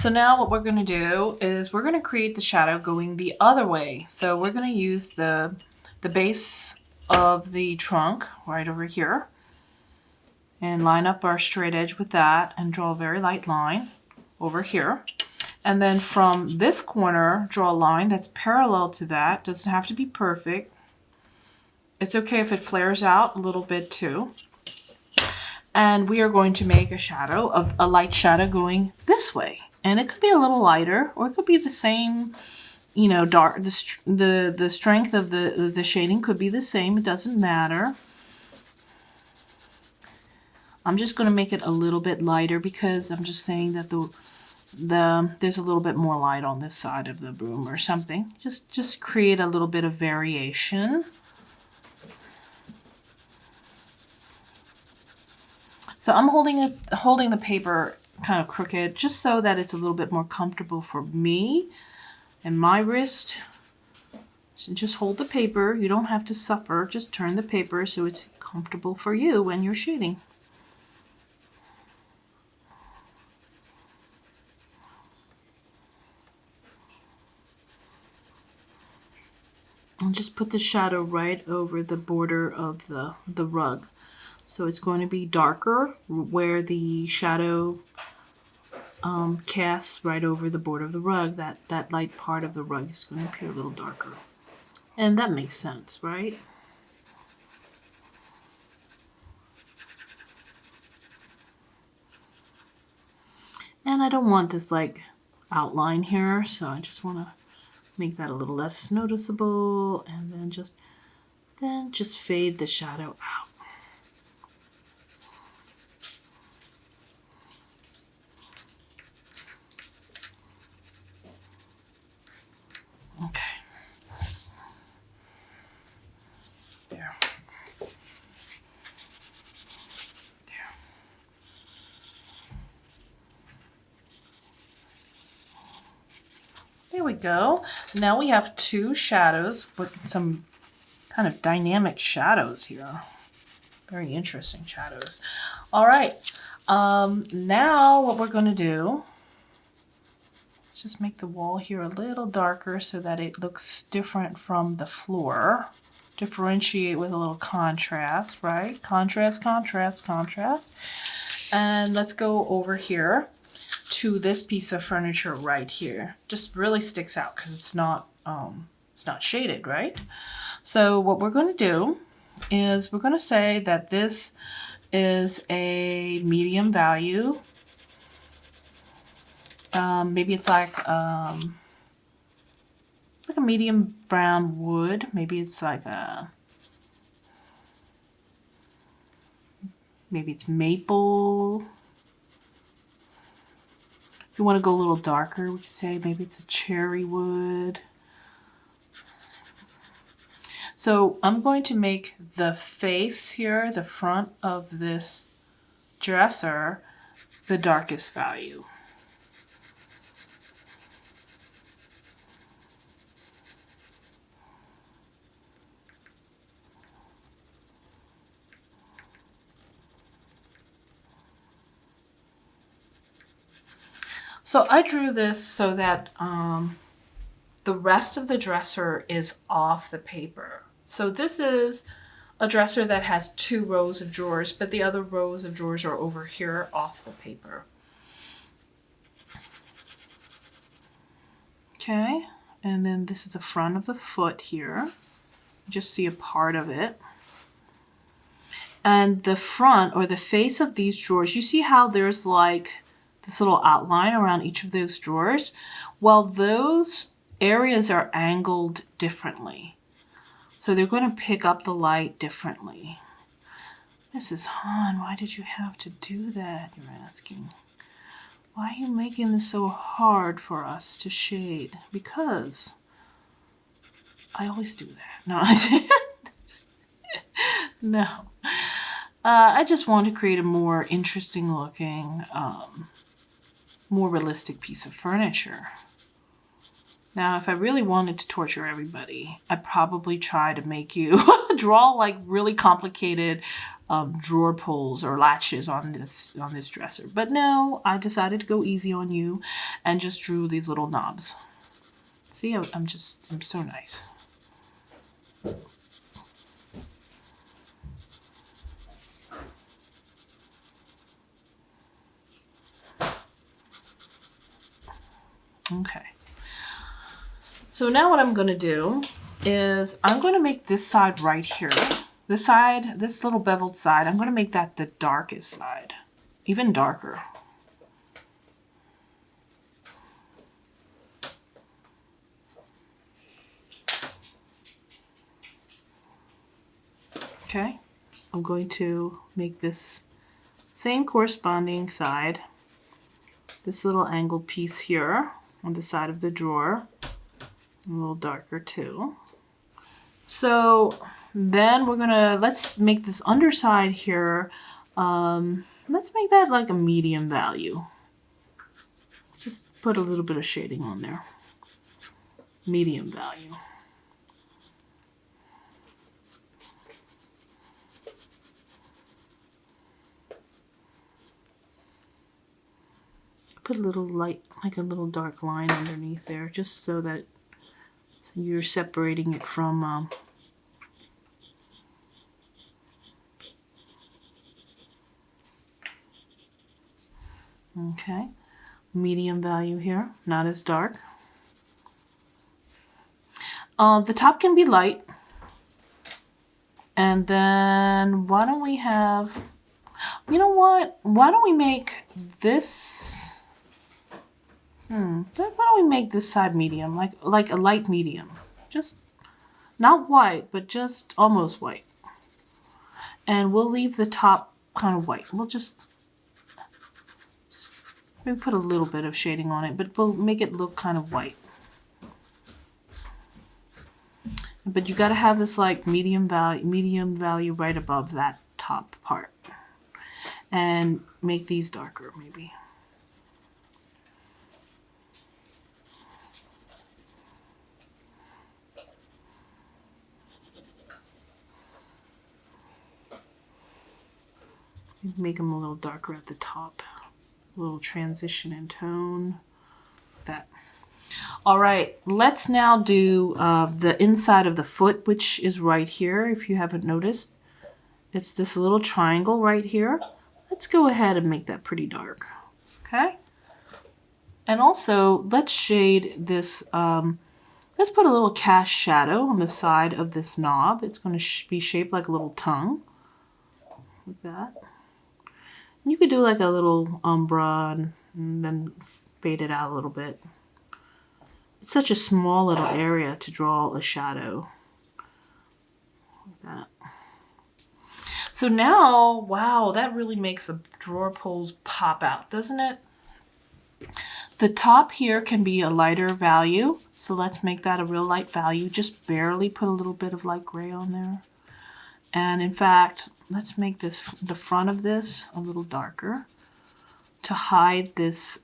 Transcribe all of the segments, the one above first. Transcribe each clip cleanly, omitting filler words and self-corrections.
So now what we're going to do is we're going to create the shadow going the other way. So we're going to use the base of the trunk right over here and line up our straight edge with that and draw a very light line over here. And then from this corner, draw a line that's parallel to that. Doesn't have to be perfect. It's okay if it flares out a little bit too. And we are going to make a shadow, of a light shadow going this way. And it could be a little lighter, or it could be the same, you know, dark. The strength of the shading could be the same. It doesn't matter. I'm just going to make it a little bit lighter because I'm just saying that there's a little bit more light on this side of the room or something. Just create a little bit of variation. So I'm holding the paper kind of crooked just so that it's a little bit more comfortable for me and my wrist. So just hold the paper. You don't have to suffer. Just turn the paper so it's comfortable for you when you're shading. I'll just put the shadow right over the border of the rug. So it's going to be darker where the shadow casts right over the border of the rug. That light part of the rug is going to appear a little darker. And that makes sense, right? And I don't want this like outline here, so I just want to make that a little less noticeable, and then just fade the shadow out. Okay. There. There. There we go. Now we have two shadows with some kind of dynamic shadows here. Very interesting shadows. All right. Now what we're going to do, let's just make the wall here a little darker so that it looks different from the floor. Differentiate with a little contrast, right? Contrast, contrast, contrast. And let's go over here to this piece of furniture right here. Just really sticks out because it's not shaded, right? So what we're going to do is we're going to say that this is a medium value. Maybe it's like a medium brown wood. Maybe it's like maybe it's maple. If you want to go a little darker, we could say maybe it's a cherry wood. So I'm going to make the face here, the front of this dresser, the darkest value. So I drew this so that the rest of the dresser is off the paper. So this is a dresser that has 2 rows of drawers, but the other rows of drawers are over here off the paper. Okay, and then this is the front of the foot here. You just see a part of it. And the front or the face of these drawers, you see how there's like this little outline around each of those drawers? Well, those areas are angled differently. So they're going to pick up the light differently. Mrs. Han, why did you have to do that, you're asking? Why are you making this so hard for us to shade? Because I always do that. No, I didn't. No. I just want to create a more interesting looking, more realistic piece of furniture. Now, if I really wanted to torture everybody, I'd probably try to make you draw like really complicated drawer pulls or latches on this dresser. But no, I decided to go easy on you and just drew these little knobs. See, I'm so nice. Okay. So now what I'm going to do is I'm going to make this side right here. This side, this little beveled side, I'm going to make that the darkest side, even darker. Okay, I'm going to make this same corresponding side, this little angled piece here on the side of the drawer, a little darker too. So then we're gonna, let's make this underside here, let's make that like a medium value. Just put a little bit of shading on there. Medium value. Put a little light, like a little dark line underneath there, just so that you're separating it from okay, medium value here, not as dark. The top can be light. And then why don't we have, you know what? Why don't we make this, why don't we make this side medium, like a light medium. Just not white, but just almost white. And we'll leave the top kind of white. We'll just maybe put a little bit of shading on it, but we'll make it look kind of white. But you got to have this like medium value right above that top part. And make these darker maybe. Make them a little darker at the top. A little transition in tone. That. All right, let's now do the inside of the foot, which is right here, if you haven't noticed. It's this little triangle right here. Let's go ahead and make that pretty dark, okay? And also, let's shade this, let's put a little cast shadow on the side of this knob. It's going to be shaped like a little tongue, like that. And you could do like a little umbra and then fade it out a little bit. It's such a small little area to draw a shadow. Like that. So now, wow, that really makes the drawer pulls pop out, doesn't it? The top here can be a lighter value. So let's make that a real light value. Just barely put a little bit of light gray on there. And in fact, let's make this, the front of this, a little darker to hide this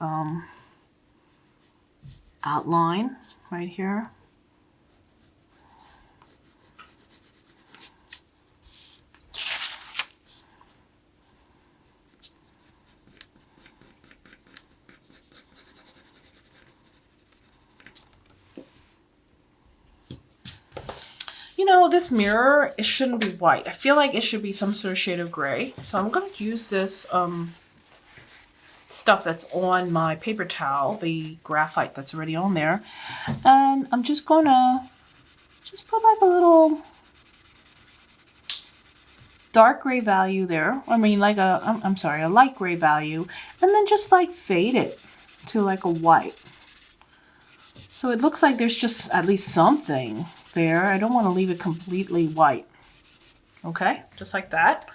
outline right here. You know, this mirror, it shouldn't be white. I feel like it should be some sort of shade of gray. So I'm going to use this stuff that's on my paper towel, the graphite that's already on there. And I'm just going to just put like a little dark gray value there. I mean, like I'm sorry, a light gray value. And then just like fade it to like a white. So it looks like there's just at least something there. I don't want to leave it completely white. Okay, just like that.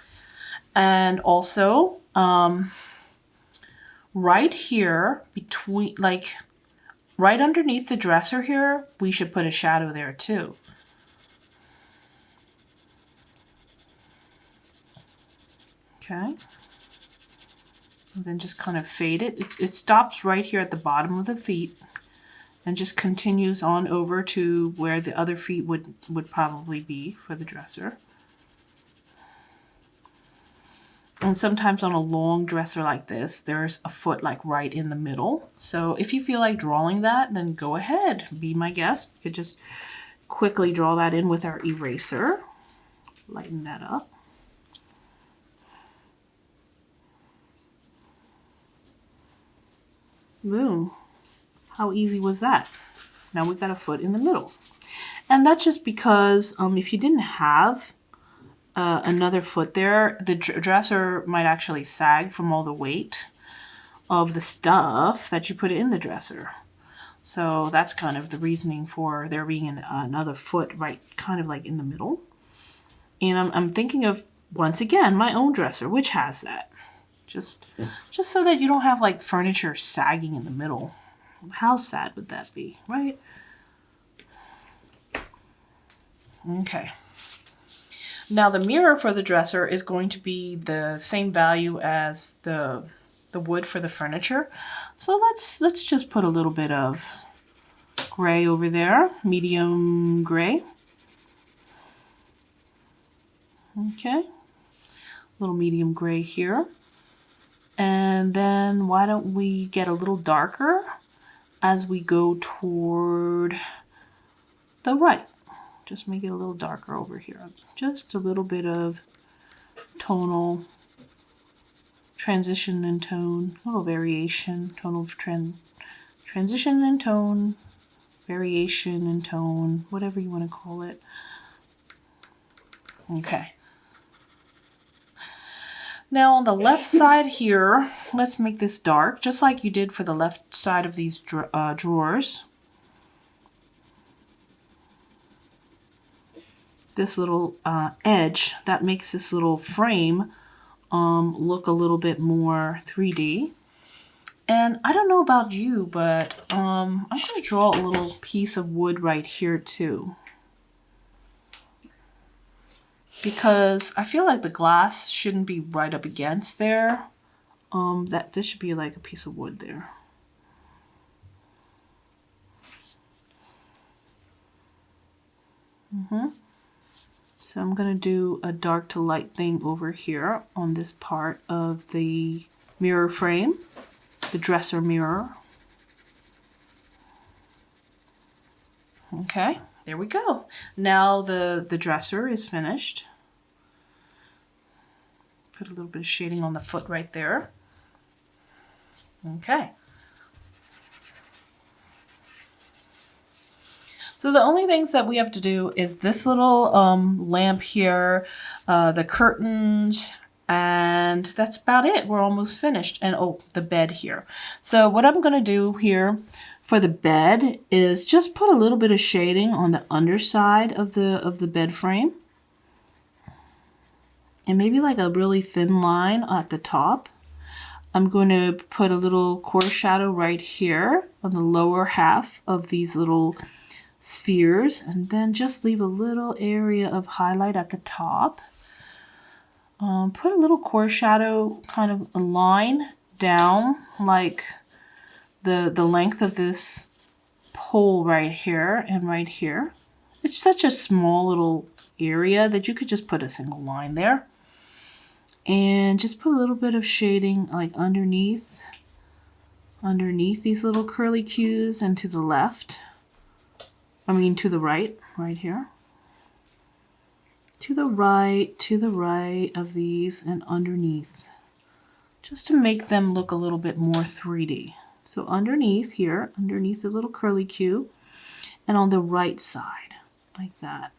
And also, right here, between, like, right underneath the dresser here, we should put a shadow there too. Okay. And then just kind of fade it. It stops right here at the bottom of the feet. And just continues on over to where the other feet would probably be for the dresser. And sometimes on a long dresser like this, there's a foot like right in the middle. So if you feel like drawing that, then go ahead, be my guest. You could just quickly draw that in with our eraser. Lighten that up. Boom. How easy was that? Now we got a foot in the middle. And that's just because if you didn't have another foot there, the dresser might actually sag from all the weight of the stuff that you put in the dresser. So that's kind of the reasoning for there being another foot right kind of like in the middle. And I'm thinking of, once again, my own dresser, which has that. Just so that you don't have like furniture sagging in the middle. How sad would that be, right? Okay. Now the mirror for the dresser is going to be the same value as the wood for the furniture. So let's just put a little bit of gray over there, medium gray. Okay, a little medium gray here. And then why don't we get a little darker as we go toward the right. Just make it a little darker over here. Just a little bit of tonal transition and tone, a little variation, tonal transition and tone, variation and tone, whatever you want to call it. Okay. Now on the left side here, let's make this dark, just like you did for the left side of these drawers. This little edge that makes this little frame look a little bit more 3D. And I don't know about you, but I'm going to draw a little piece of wood right here too. Because I feel like the glass shouldn't be right up against there. That this should be like a piece of wood there. So I'm going to do a dark to light thing over here on this part of the mirror frame, the dresser mirror. Okay, there we go. Now the dresser is finished. Put a little bit of shading on the foot right there. Okay. So the only things that we have to do is this little lamp here, the curtains, and that's about it. We're almost finished. And oh, the bed here. So what I'm going to do here for the bed is just put a little bit of shading on the underside of the bed frame. And maybe like a really thin line at the top. I'm going to put a little coarse shadow right here on the lower half of these little spheres, and then just leave a little area of highlight at the top. Put a little coarse shadow, kind of a line down like the length of this pole right here and right here. It's such a small little area that you could just put a single line there. And just put a little bit of shading like underneath these little curly cues, and to the left. I mean to the right, right here. To the right of these and underneath. Just to make them look a little bit more 3D. So underneath here, underneath the little curly cue, and on the right side, like that.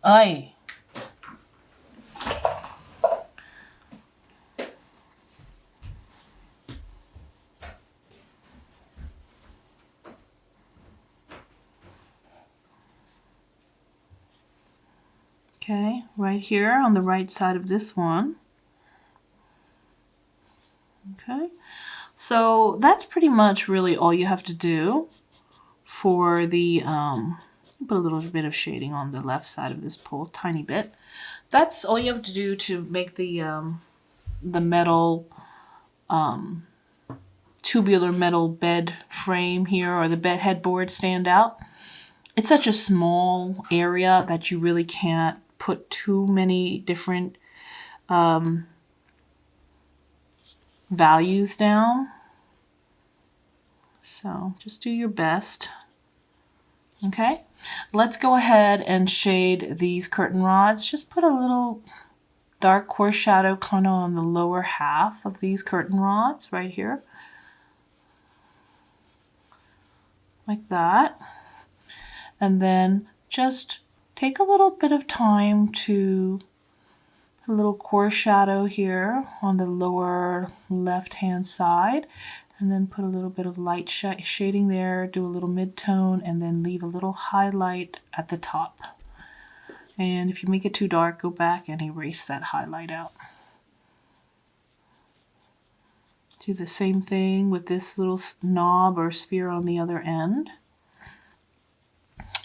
Aye. Okay, right here on the right side of this one. Okay, so that's pretty much really all you have to do for the put a little bit of shading on the left side of this pole, tiny bit. that's all you have to do to make the metal tubular metal bed frame here, or the bed headboard, stand out. It's such a small area that you really can't put too many different values down. So just do your best. Okay, let's go ahead and shade these curtain rods. Just put a little dark coarse shadow kind of on the lower half of these curtain rods right here. Like that. And then just take a little bit of time to put a little coarse shadow here on the lower left hand side, and then put a little bit of light shading there, do a little mid-tone, and then leave a little highlight at the top. And if you make it too dark, go back and erase that highlight out. Do the same thing with this little knob or sphere on the other end.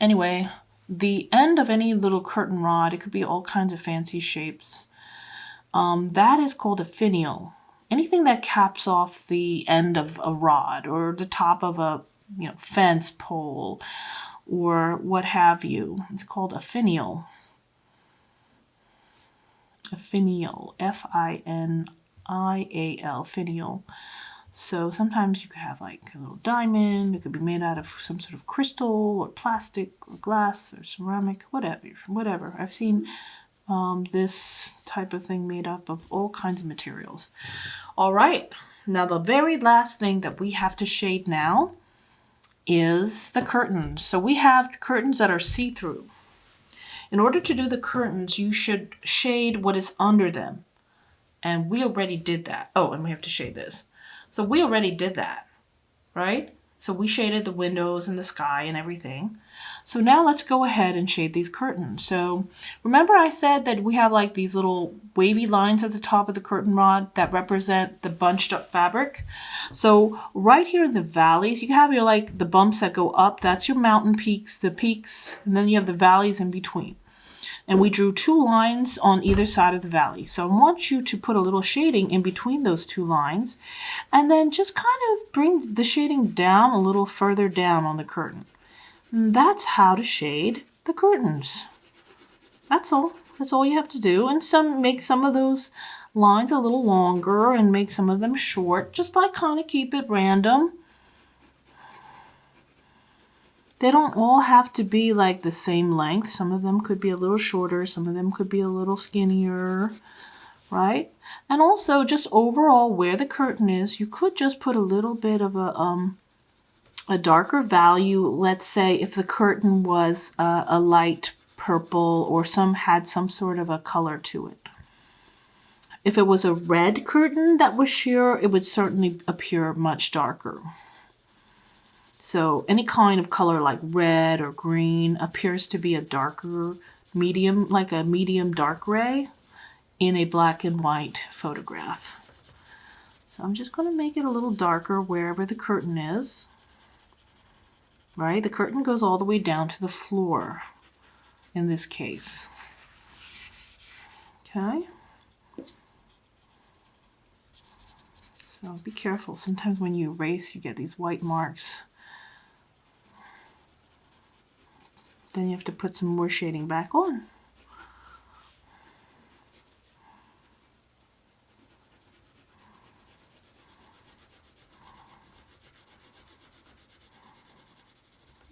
Anyway, the end of any little curtain rod, it could be all kinds of fancy shapes. That is called a finial. Anything that caps off the end of a rod or the top of a fence pole or what have you. It's called a finial. A finial, F-I-N-I-A-L, finial. So sometimes you could have like a little diamond. It could be made out of some sort of crystal or plastic or glass or ceramic, whatever. I've seen this type of thing made up of all kinds of materials. All right, now the very last thing that we have to shade now is the curtains. So we have curtains that are see-through. In order to do the curtains, you should shade what is under them. And we already did that. Oh, and we have to shade this. So we already did that, right? So we shaded the windows and the sky and everything. So now let's go ahead and shade these curtains. So remember I said that we have like these little wavy lines at the top of the curtain rod that represent the bunched up fabric. So right here in the valleys, you have your like the bumps that go up. That's your mountain peaks, the peaks, and then you have the valleys in between. And we drew two lines on either side of the valley. So I want you to put a little shading in between those two lines, and then just kind of bring the shading down a little further down on the curtain. And that's how to shade the curtains. That's all. That's all you have to do. And make some of those lines a little longer and make some of them short. Just like kind of keep it random. They don't all have to be like the same length. Some of them could be a little shorter. Some of them could be a little skinnier, right? And also just overall where the curtain is, you could just put a little bit of a darker value. Let's say if the curtain was a light purple or had some sort of a color to it. If it was a red curtain that was sheer, it would certainly appear much darker. So any kind of color like red or green appears to be a darker medium, like a medium dark gray in a black and white photograph. So I'm just going to make it a little darker wherever the curtain is. Right? The curtain goes all the way down to the floor in this case. Okay. So be careful. Sometimes when you erase, you get these white marks. Then you have to put some more shading back on.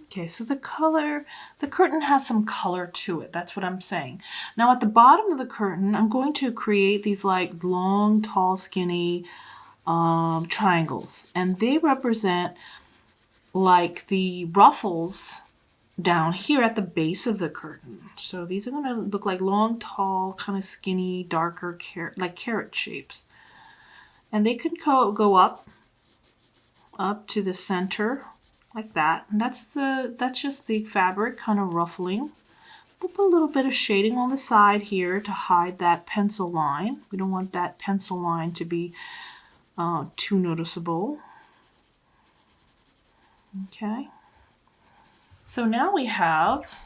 Okay, so the curtain has some color to it. That's what I'm saying. Now at the bottom of the curtain, I'm going to create these like long, tall, skinny triangles. And they represent like the ruffles down here at the base of the curtain. So these are going to look like long, tall, kind of skinny, darker, like carrot shapes. And they could go up to the center like that. And that's just the fabric kind of ruffling. We'll put a little bit of shading on the side here to hide that pencil line. We don't want that pencil line to be too noticeable. Okay. So now we have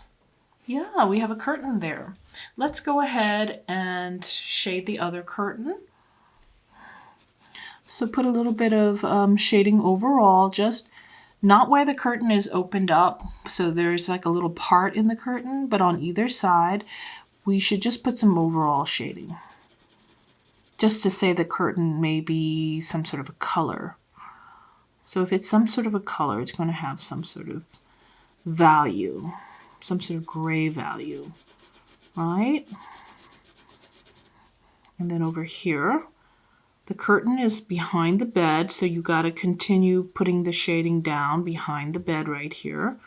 Yeah, we have a curtain there. Let's go ahead and shade the other curtain. So put a little bit of shading overall, just not where the curtain is opened up. So there's like a little part in the curtain, but on either side, we should just put some overall shading. Just to say the curtain may be some sort of a color. So if it's some sort of a color, it's going to have some sort of value, some sort of gray value, right? And then over here, the curtain is behind the bed, so you got to continue putting the shading down behind the bed right here.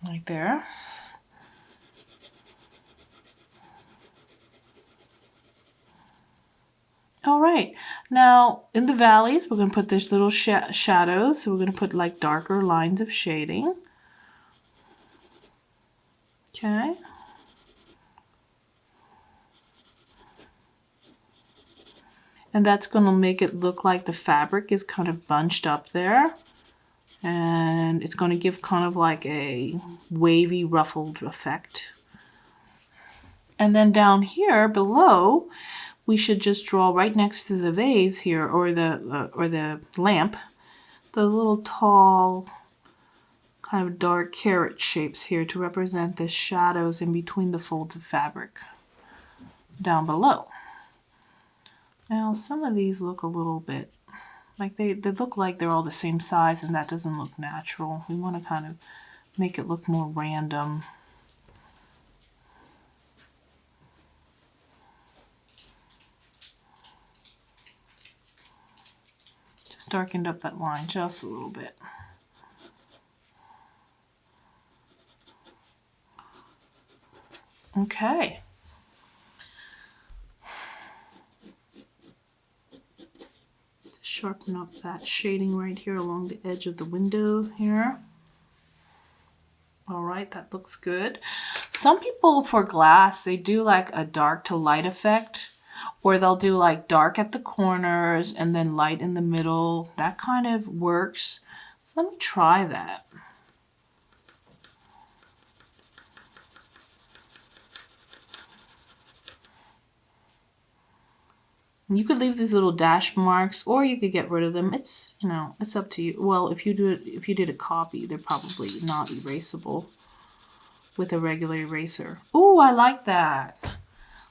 Right there. All right, now in the valleys, we're going to put this little shadows. So we're going to put like darker lines of shading. Okay. And that's going to make it look like the fabric is kind of bunched up there. And it's going to give kind of like a wavy, ruffled effect. And then down here below, we should just draw right next to the vase here, or the lamp, the little tall, kind of dark carrot shapes here to represent the shadows in between the folds of fabric down below. Now, some of these look a little bit like they look like they're all the same size, and that doesn't look natural. We want to kind of make it look more random. Just darkened up that line just a little bit. Okay. Sharpen up that shading right here along the edge of the window here. All right, that looks good. Some people for glass, they do like a dark to light effect, or they'll do like dark at the corners and then light in the middle. That kind of works. Let me try that. You could leave these little dash marks, or you could get rid of them. It's, you know, it's up to you. Well, if you did a copy, they're probably not erasable with a regular eraser. Oh, I like that.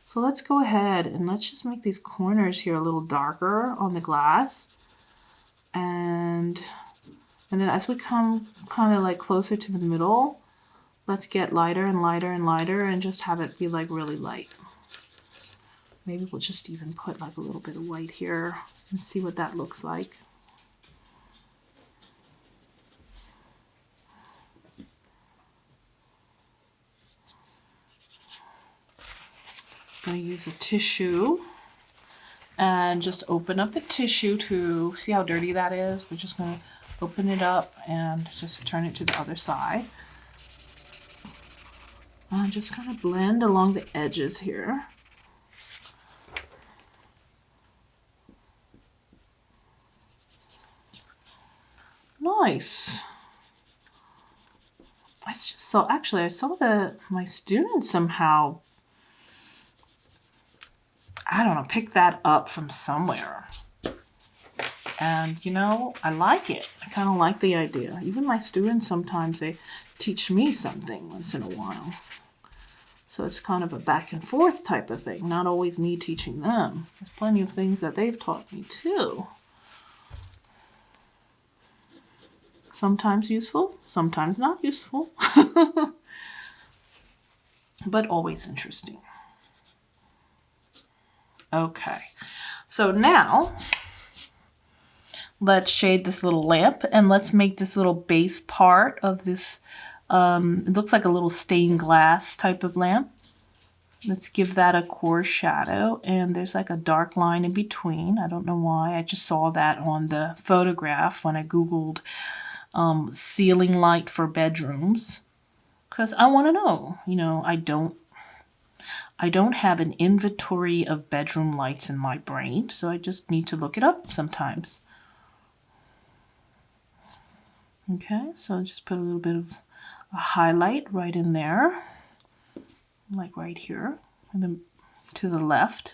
So let's go ahead and let's just make these corners here a little darker on the glass. And then as we come kind of like closer to the middle, let's get lighter and lighter and lighter and just have it be like really light. Maybe we'll just even put like a little bit of white here and see what that looks like. I'm going to use a tissue and just open up the tissue to see how dirty that is. We're just going to open it up and just turn it to the other side. And just kind of blend along the edges here. Nice. It's just so, actually I saw that my students somehow, I don't know, picked that up from somewhere. And you know, I like it. I kind of like the idea. Even my students, sometimes they teach me something once in a while. So it's kind of a back and forth type of thing, not always me teaching them. There's plenty of things that they've taught me too. Sometimes useful, sometimes not useful, but always interesting. Okay, so now let's shade this little lamp and let's make this little base part of this, it looks like a little stained glass type of lamp. Let's give that a core shadow, and there's like a dark line in between. I don't know why, I just saw that on the photograph when I Googled ceiling light for bedrooms, because I want to know, you know, I don't have an inventory of bedroom lights in my brain, so I just need to look it up sometimes. Okay, so I'll just put a little bit of a highlight right in there, like right here, and then to the left.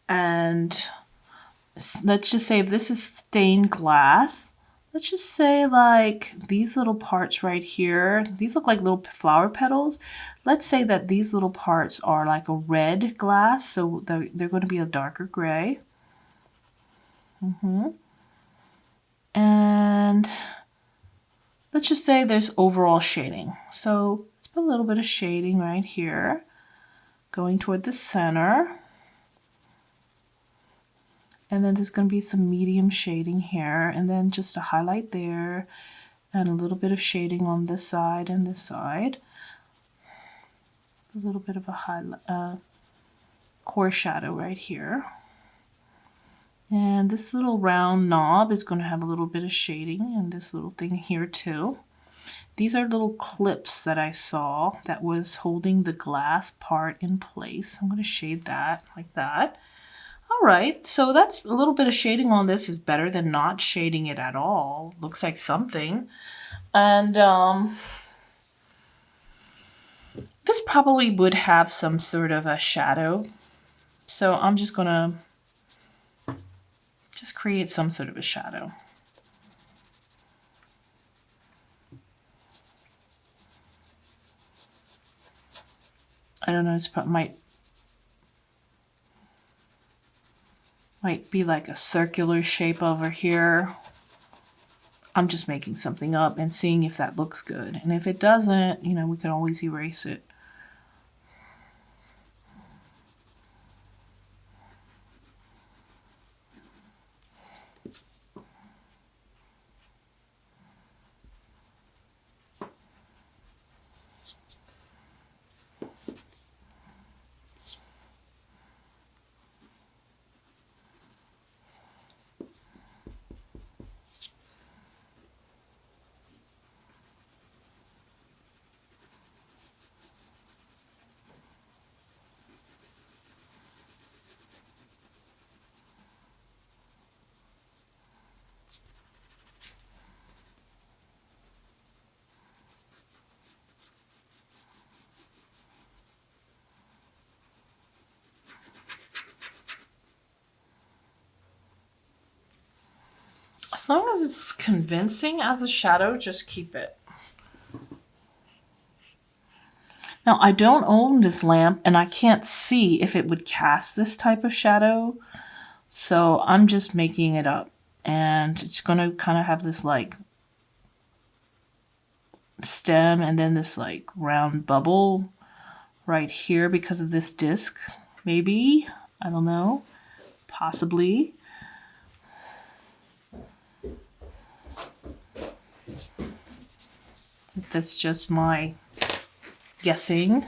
And let's just say if this is stained glass, let's just say like these little parts right here, these look like little flower petals. Let's say that these little parts are like a red glass, so they're going to be a darker gray. And let's just say there's overall shading. So let's put a little bit of shading right here, going toward the center. And then there's going to be some medium shading here, and then just a highlight there, and a little bit of shading on this side and this side. A little bit of a highlight, core shadow right here. And this little round knob is going to have a little bit of shading, and this little thing here too. These are little clips that I saw that was holding the glass part in place. I'm going to shade that like that. All right, so that's a little bit of shading on this is better than not shading it at all. Looks like something. And this probably would have some sort of a shadow. So I'm just going to create some sort of a shadow. I don't know, it's probably might be like a circular shape over here. I'm just making something up and seeing if that looks good. And if it doesn't, you know, we can always erase it. As long as it's convincing as a shadow, just keep it. Now, I don't own this lamp, and I can't see if it would cast this type of shadow, so I'm just making it up. And it's going to kind of have this like stem and then this like round bubble right here because of this disc. Maybe, I don't know, possibly. That's just my guessing.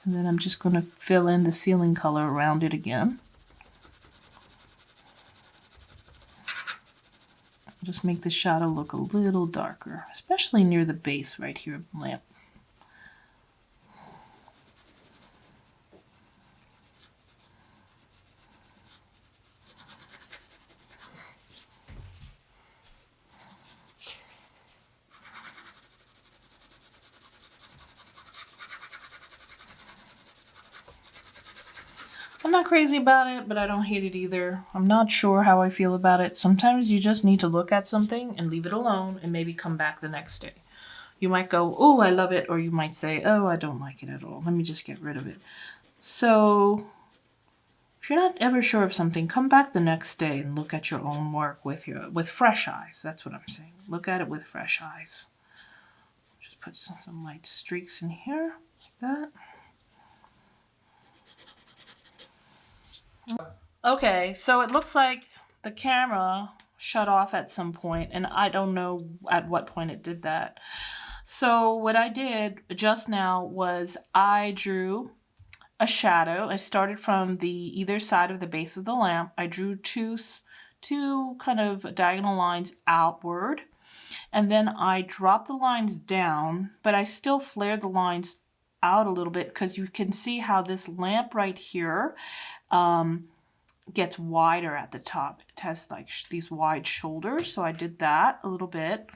And then I'm just going to fill in the ceiling color around it again. Just make the shadow look a little darker, especially near the base right here of the lamp. I'm not crazy about it, but I don't hate it either. I'm not sure how I feel about it. Sometimes you just need to look at something and leave it alone and maybe come back the next day. You might go, oh, I love it, or you might say, oh, I don't like it at all. Let me just get rid of it. So if you're not ever sure of something, come back the next day and look at your own work with fresh eyes. That's what I'm saying. Look at it with fresh eyes. Just put some light streaks in here, like that. Okay, so it looks like the camera shut off at some point, and I don't know at what point it did that. So what I did just now was I drew a shadow. I started from the either side of the base of the lamp. I drew two two kind of diagonal lines outward. And then I drop the lines down, but I still flare the lines out a little bit because you can see how this lamp right here gets wider at the top. It has like these wide shoulders, so I did that a little bit.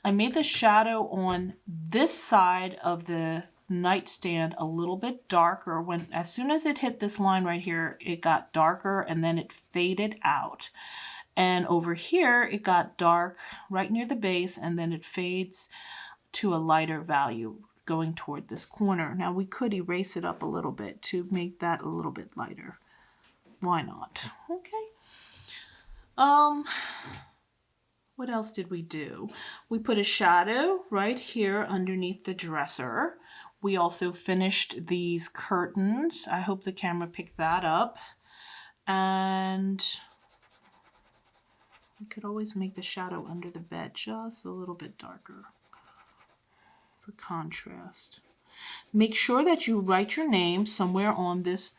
I made the shadow on this side of the nightstand a little bit darker. As soon as it hit this line right here, it got darker and then it faded out. And over here, it got dark right near the base and then it fades to a lighter value going toward this corner. Now we could erase it up a little bit to make that a little bit lighter. Why not? Okay. What else did we do? We put a shadow right here underneath the dresser. We also finished these curtains. I hope the camera picked that up. And we could always make the shadow under the bed just a little bit darker for contrast. Make sure that you write your name somewhere on this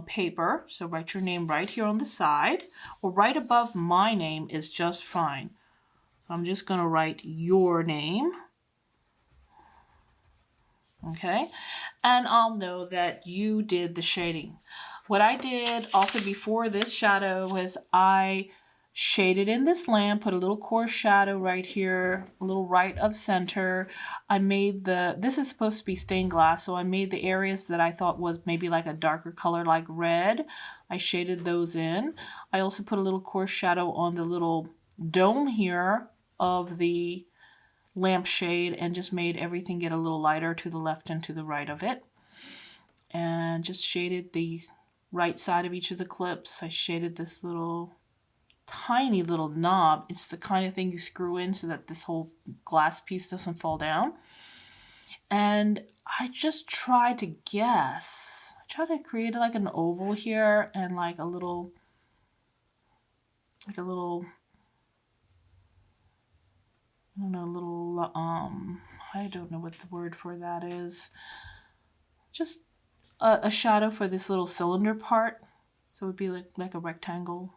paper. So write your name right here on the side, or right above my name is just fine. So I'm just going to write your name. Okay, and I'll know that you did the shading. What I did also before this shadow was I shaded in this lamp, put a little coarse shadow right here, a little right of center. I made this is supposed to be stained glass, so I made the areas that I thought was maybe like a darker color like red. I shaded those in. I also put a little coarse shadow on the little dome here of the lampshade and just made everything get a little lighter to the left and to the right of it. And just shaded the right side of each of the clips. I shaded this little tiny little knob. It's the kind of thing you screw in so that this whole glass piece doesn't fall down. And I just tried to guess. I tried to create like an oval here and like a little I don't know what the word for that is. Just a shadow for this little cylinder part. So it would be like a rectangle.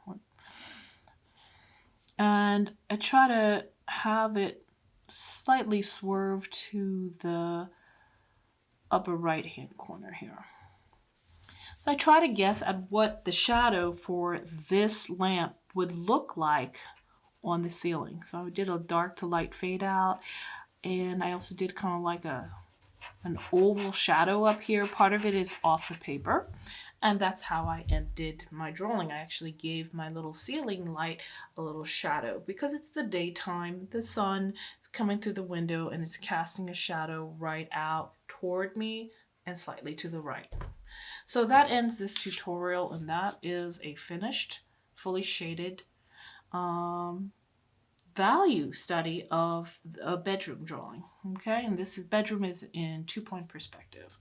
And I try to have it slightly swerve to the upper right hand corner here. So I try to guess at what the shadow for this lamp would look like on the ceiling. So I did a dark to light fade out, and I also did kind of like an oval shadow up here. Part of it is off the paper, and that's how I did my drawing. I actually gave my little ceiling light a little shadow because it's the daytime. The sun is coming through the window and it's casting a shadow right out toward me and slightly to the right. So that ends this tutorial, and that is a finished, fully shaded value study of a bedroom drawing. Okay, and this bedroom is in 2-point perspective.